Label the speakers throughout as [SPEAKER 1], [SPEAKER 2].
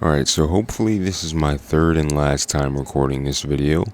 [SPEAKER 1] Alright, so hopefully this is my third and last time recording this video.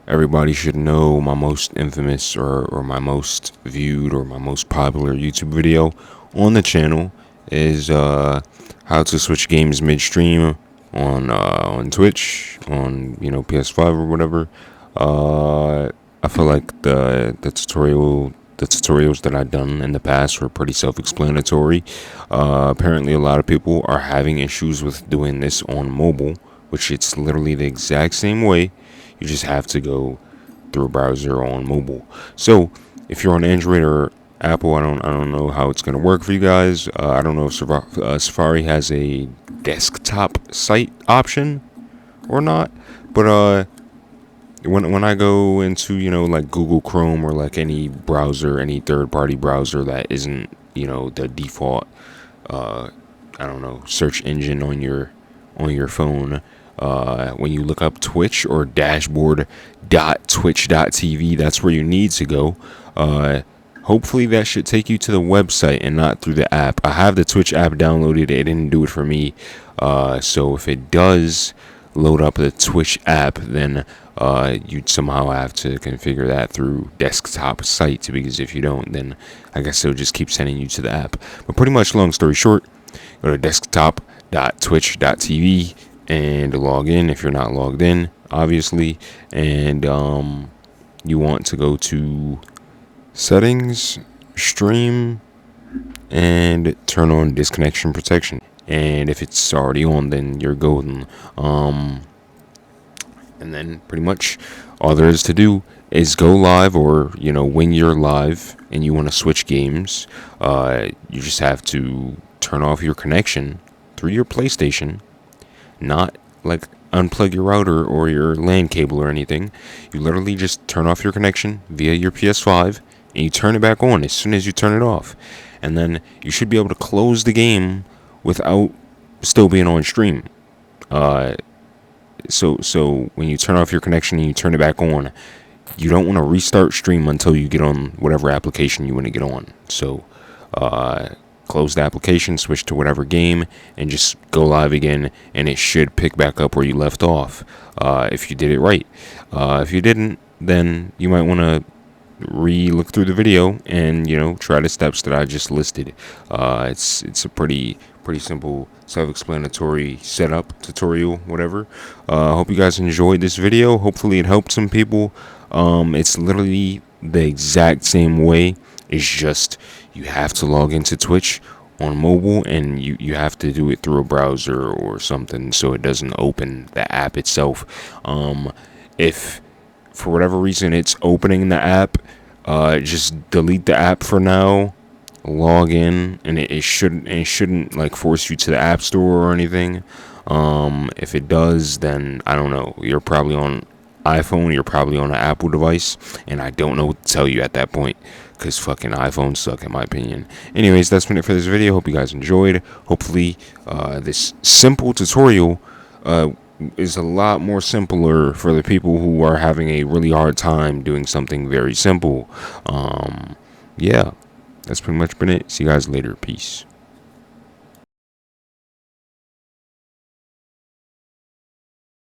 [SPEAKER 1] Everybody should know my most infamous or my most viewed or my most popular YouTube video on the channel is how to switch games midstream on Twitch, on PS5 or whatever. I feel like the tutorials that I've done in the past were pretty self-explanatory. Apparently, a lot of people are having issues with doing this on mobile, which it's literally the exact same way. You just have to go through a browser on mobile. So, if you're on Android or Apple, I don't know how it's gonna work for you guys. I don't know if Safari has a desktop site option or not, but when I go into like Google Chrome or like any browser, any third-party browser that isn't the default I don't know, search engine on your phone, when you look up Twitch or dashboard.twitch.tv, that's where you need to go. Hopefully that should take you to the website and not through the app. I have the Twitch app downloaded. It didn't do it for me. So if it does load up the Twitch app, then you'd somehow have to configure that through desktop site, because if you don't, then I guess it'll just keep sending you to the app. But pretty much, long story short, go to desktop.twitch.tv and log in if you're not logged in, obviously, and you want to go to settings, stream, and turn on disconnection protection. And if it's already on, then you're golden. And then pretty much all there is to do is go live, or when you're live and you want to switch games, you just have to turn off your connection through your PlayStation, not like unplug your router or your LAN cable or anything. You literally just turn off your connection via your PS5 and you turn it back on as soon as you turn it off, and then you should be able to close the game without still being on stream. So when you turn off your connection and you turn it back on, you don't want to restart stream until you get on whatever application you want to get on. So close the application, switch to whatever game, and just go live again, and it should pick back up where you left off, if you did it right. If you didn't, then you might want to look through the video and try the steps that I just listed. It's a pretty simple self-explanatory setup tutorial, whatever. I hope you guys enjoyed this video. Hopefully it helped some people. It's literally the exact same way. It's just you have to log into Twitch on mobile, and you have to do it through a browser or something so it doesn't open the app itself. If for whatever reason it's opening the app, just delete the app for now, log in, and it shouldn't like force you to the app store or anything. If it does, then I don't know, you're probably on iPhone, you're probably on an Apple device, and I don't know what to tell you at that point, because fucking iPhones suck in my opinion. Anyways, that's been it for this video. Hope you guys enjoyed. Hopefully this simple tutorial is a lot more simpler for the people who are having a really hard time doing something very simple. Yeah, that's pretty much been it. See you guys later. Peace.